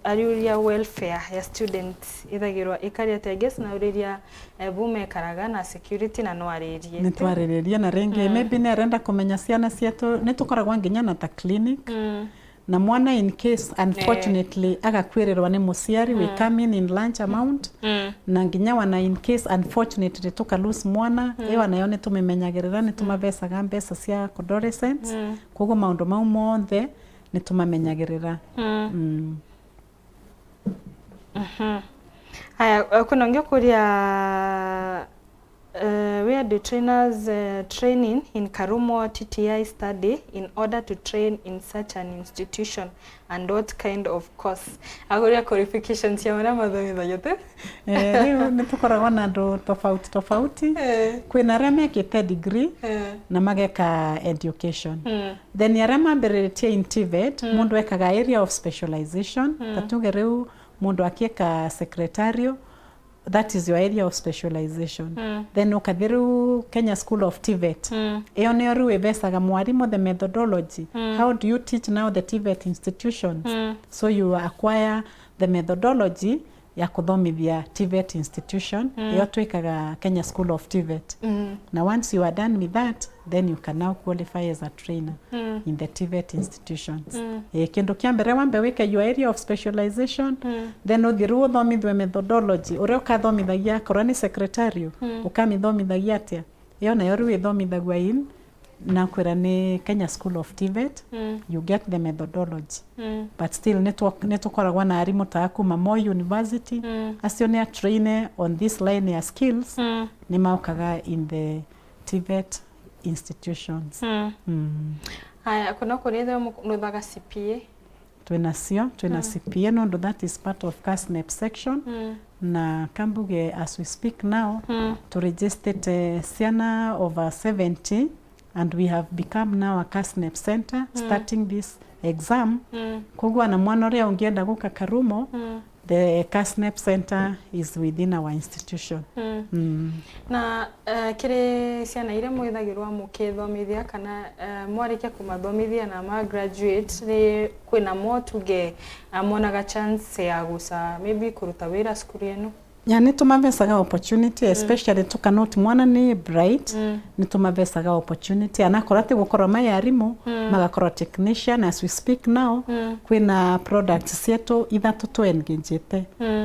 Ariuria welfare ya students ithagirwa ikaria teges na uriria bume karaga na security na nwaririe nitwaririe na rengi maybe ne renda kumenya ciana cietu nitukoragwa nginya na ta clinic na mwana in case unfortunately agakwirirwa ni muciari we come in large amount na nginya wana in case unfortunately tuka lose mwana ewa nayo nitumemenyagirira nitumabessaga mbesa cia adolescents kogo maundu mau monthe nitumamenyagirira Aya kuna ngio kuria where the trainers training in Karumo TTI study in order to train in such an institution and what kind of course agoria qualifications ya wana mathomitho yote riu nitukoragwa na ndo tofauti kwina aria mekite degree na mageka education then aria mambiritie in TVET mundu ekaga area of specialization tatuge riu mundu akieka secretario that is your area of specialization then ukathiru Kenya School of TVET iyo ne ru ebesaga mwarimu the methodology how do you teach now the TVET institutions so you acquire the methodology ya kuthomithia TVET institution iyo twikaga Kenya School of TVET na once you are done with that then you can now qualify as a trainer in the TVET institutions kindu kia mbere wambe wike your area of specialization then uthiru uthomithwe methodology uria ukathomithagia korwa ni secretario ukamithomithagia atia iyo nayo ru ithomithagwa in na kwira ni Kenya School of TVET you get the methodology but still netukoragwa na arimu ta kuma Moi University acio ne train on this line ya skills ni maukaga in the TVET institutions aya kuna kuritha nuthaga CPA twina CPA no that is part of CASNEP section na kambuge as we speak now to register ciana over 70 and we have become now a CASNEP center starting this exam kugwa na mwana ria ungienda guka Karumo the CASNEP center is within our institution na kire ciana ire mwithagirwa mukithomithia kana mwarikia kumathomithia na ma graduate ni kwina mo tuge amonaga chance ya gusa maybe kuruta wira skuru yenu yani tumavesaga opportunity especially tukanoti mwana ni bright ni tumavesaga opportunity anakorate gukora mayarimu magakora technician as we speak now kwina products cietu ithatu tu engagete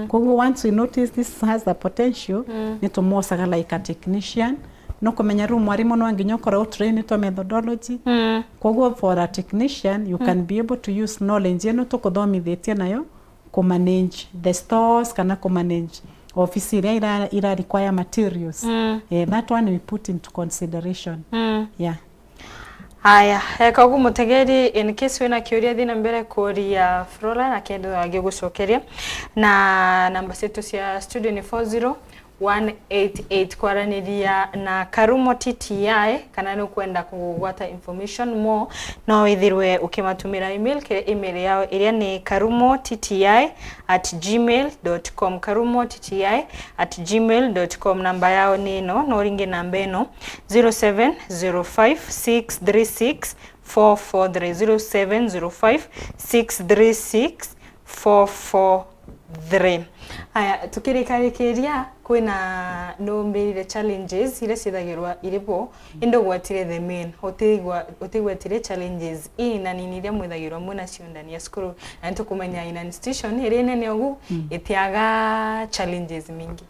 koguo once we notice this has the potential ni tumosaga like a technician no kumenya ru mwarimu no nginya ukora train to methodology koguo for a technician you can be able to use knowledge yenu tukuthomithitie nayo ku manage the stores kana ku manage office ira require materials that one we put into consideration yeah aya kaguo mutegeri in case wena kiuria thina mbere kuria Flora na kendo agigucokeria na namba zetu cia studio ni 40188 kwaraniria na Karumo TTI kana ni kwenda kugwata information more no withirwe ukimatumira email ke email yao iria ni karumotti@gmail.com karumotti@gmail.com namba yao ni no ringe namba eno 0705636443 0705636443 aya tukirikarikiria kwina no mbirire challenges ile cithagirwa iripo indo gwatire the main otigwatire challenges ina nini ile mwithagirwa muna cio ndani ya skuru na tukumenya ina institution ile nene ogu itiaga challenges mingi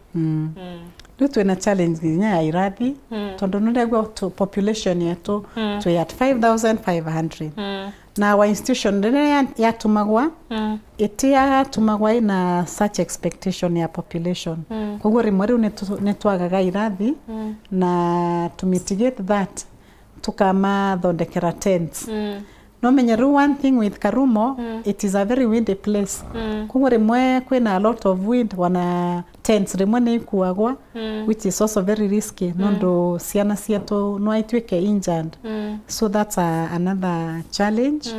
twina challenge nya ya irathi tondu nuregwa population yetu twi at 5500 na our institution nene yatumagwa itia tumagwa ina such expectation ya population koguo rimwe riu netwagaga irathi na to mitigate that tukama thondekera tents no menyeru one thing with Karumo it is a very windy place koguo rimwe kwina a lot of wind wana tents rimwe ni kuagwa which is also very risky nondo ciana cietu no aitweke injured so that's another challenge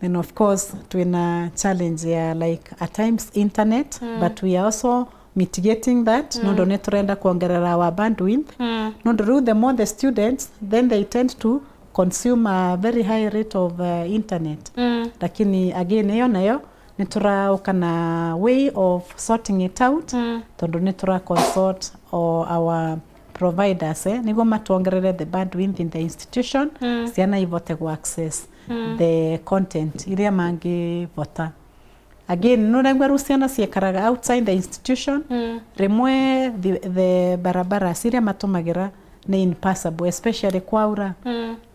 then of course twina challenge ya like at times internet but we are also mitigating that nondo neturenda kuongerera our bandwidth nondo the more the students then they tend to consume a very high rate of internet lakini again hiyo nayo niturauka na way of sorting it out tondu nitura consult our providers niguo matuongerere the bandwidth in the institution ciana ivote go access the content iria mangivota. Again, no regwa ciana ciekaraga outside the institution rimwe the barabara ciria matumagira ni impassable, especially kwaura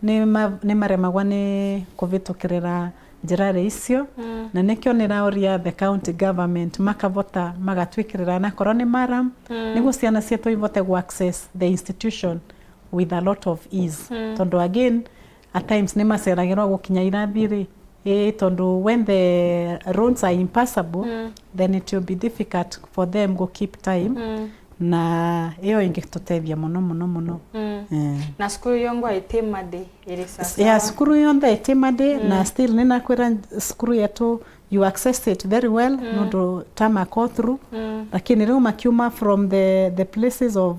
ni maremagwa ni kuvitukirira njirare icio na nikio niraoria the county government makavota magatwikirira na koroni maram niguo ciana cietu ivote go access the institution with a lot of ease tondu again at times ni maceragirwo gukinya irathiri tondu when the roads are impassable then it will be difficult for them go keep time na iyo ingitutethia muno na skuru yongo itemade iri sasa skuru yonda itemade na still nina kwira skuru yetu you access it very well no tama go through lakini leo makiuma from the places of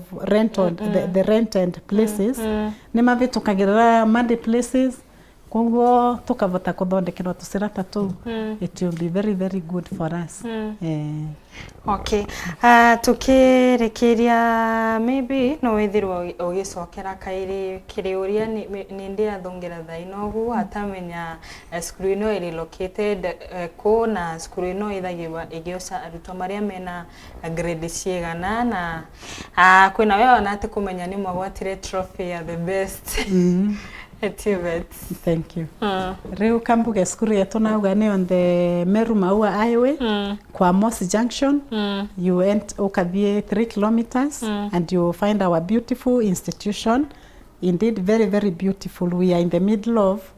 the rented places ni mavitukagirira made places Kongo tukavota kuthondekera tusirata tu it will be very very good for us. Okay. Tukirekeria maybe no withirwo ugicokera kairi kiriuria ni ndia thongera thainogu atamenya skuru ino iri located ko na skuru ino ithagiwa igiosa arutwo maria mena grade ciegana na kwina wewe na ate kumenya ni mwagwatire trophy ya the best Thank you. Reu kambuge skuru yetu nauga ni on the Meru Maua Highway kwa Moss Junction. You ukathie 3 kilometers and you find our beautiful institution. Indeed very very beautiful. We are in the middle of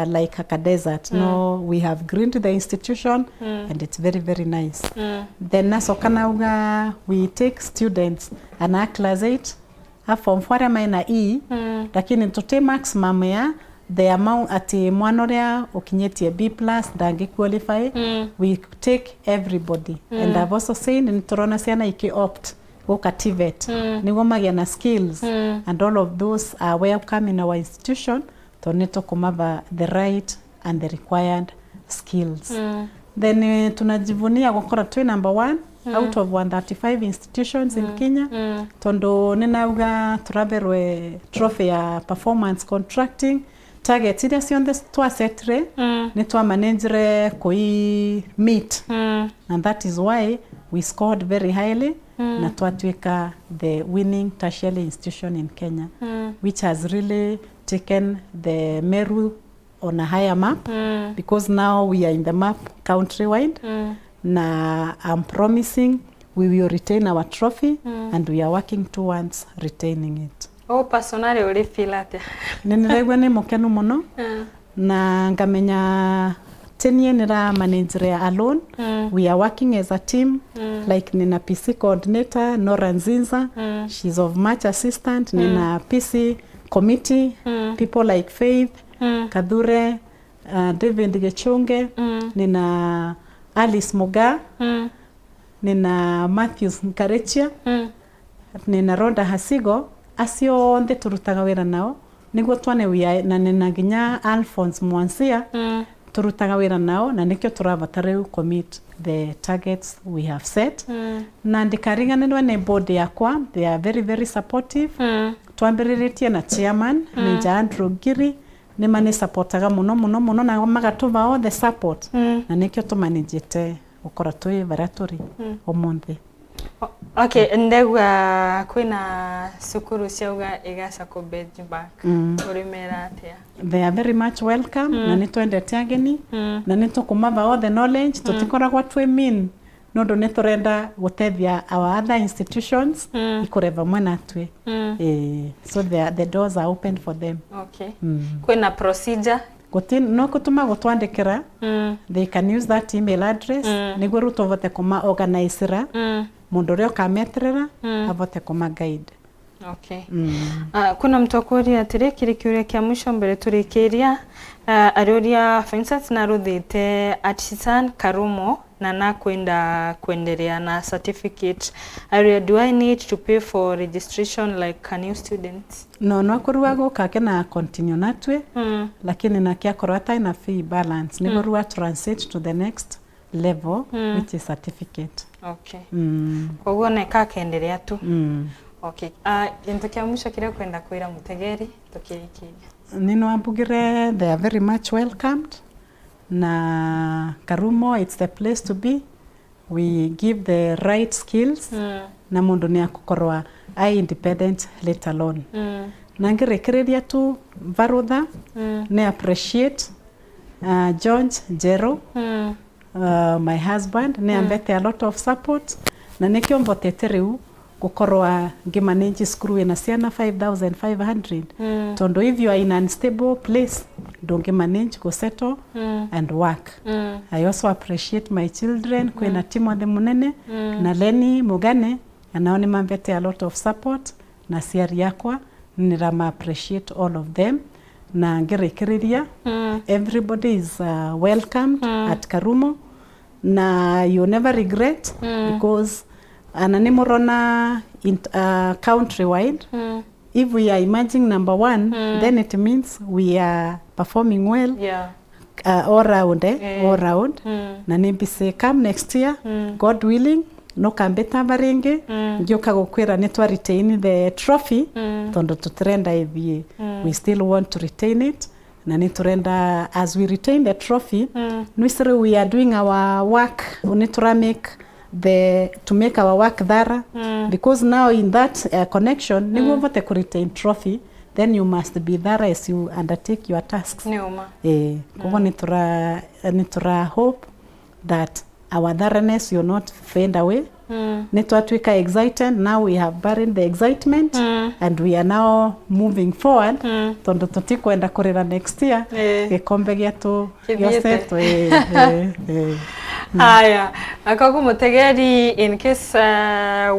like a desert. No, we have greened the institution and it's very very nice. Then nasoka nauga we take students and our class 8 form 4 maina lakini tuti maximum ya the amount ati mwana uria ukinyetie B+ dangi qualify we take everybody and I've also seen in turona ciana iki opt go TVET nigo magia na skills and all of those are welcome in our institution to neto kumava the right and the required skills then tunajivunia gukora twi number 1 out of 135 institutions in Kenya. Tondo ninauga turaberwe trophy ya performance contracting target iria cionthe twasetre ni twa managere koi meet and that is why we scored very highly na twatwika the winning tertiary institution in Kenya which has really taken the Meru on a higher map because now we are in the map countrywide na I'm promising we will retain our trophy and we are working towards retaining it. Personally uri feel ate? Niniregwa ni mukenu muno na ngamenya tenie nira manager alone we are working as a team like nina PC coordinator Nora Nzinza she's of much assistant nina PC committee people like Faith Kadhure David Gechunge nina Alice Muga nina Matthews Nkarechia nina Rhoda Hasigo acio nthe turutaga wira nao niguo twane wia na nina ginya Alphonse Mwansia turutaga wira nao na nikio turavatare commit the targets we have set na ndikariganirwa ne board yakwa they are very very supportive twambiriretie na chairman Meja Andrew Giri ni mani supportaga muno na magatuva all the support na nikio tumanagete ukora twi varaturi omonde. Okay, ndegwa kwina sukuru ciauga igaca ku benchmark urimera atia? They are very much welcome na nitwendete ageni na nitukumava all the knowledge tutikoragwa twi mean nondo niturenda gutethia our other institutions ikureva mwena twi so the doors are open for them. Okay. Kwina procedure no kutuma gutwandikira they can use that email address niguo rutovote kuma organizera mundu uria kameterera avote kuma guide. Okay. Kuna mtokori atire kirikiuria kia mwisho mbere turikiria aroria for instance naruthite Artisan Karumo na nakwenda kuendelea na certificate area do I need to pay for registration like a new student? No kurua goka kena continue natwe lakini na kia korata ina fee balance ni kurua transit to the next level which is certificate. Okay. Koguo ne kakenderea tu. Okay. Into kia mwisho kiria kwenda kwira mutegeri tukiriki. Nino ambugire, they are very much welcomed. Na Karumo, it's the place to be. We give the right skills. Na mundu ni akukorwa independent let alone. Na ngirekereria tu varutha ne appreciate George Jero, my husband, ne ambete a lot of support. Na nekio mbotete riu gukorwa ngimanage skuru ina ciana 5,500 tondo if you are in an unstable place don't manage go settle and work. I also appreciate my children kwena Timothy Munene na Leni Mugane anaoni mambete a lot of support na siari yakwa nirama appreciate all of them na ngerekereria everybody is welcomed at Karumo na you never regret because ananimorona in countrywide if we are emerging number 1 then it means we are performing well all round all round na nimbise come next year God willing no kambeta baringe ngioka gukwira ni twa retain the trophy tondo tutrenda ithie we still want to retain it na ni turenda as we retain the trophy we are doing our work unitura make to make our work thorough because now in that connection ni vote ku retain trophy then you must be thorough as you undertake your tasks. Kogo nitura hope that our thoroughness will not fade away. Netwatwika excited, now we have buried the excitement and we are now moving forward tondo tutikwenda kurira next year gikombe gitu yoseto Aya, akagu mutegeri in case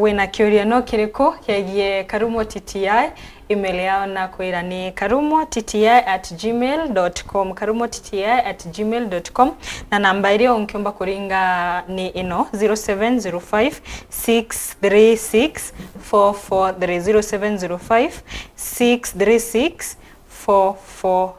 wina kiuria no kiriko kiagie Karumo TTI email yao na kwira ni karumo@gmail.com karumo@gmail.com na namba ile unkiomba kuringa ni ino 0705 636 443 0705 636 443.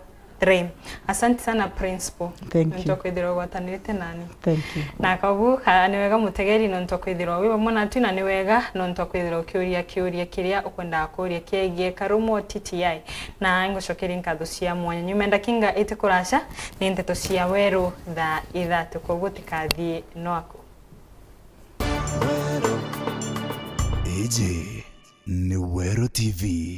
Asante sana principal. Thank you. Ntokwithirwa gwatanirite nani. Thank you. Na kagu ni wega mutegeri no ntokwithirwa wiba mona tu na ni wega no ntokwithirwa kiuria kiria ukwenda kuria kiegie Karumo TTI na ngocokeri nkatho cia mwanya nyumenda kinga ite kurasha ni nteto cia weru tha ithatu koguo tikathie no ako. Eje ni Weru TV.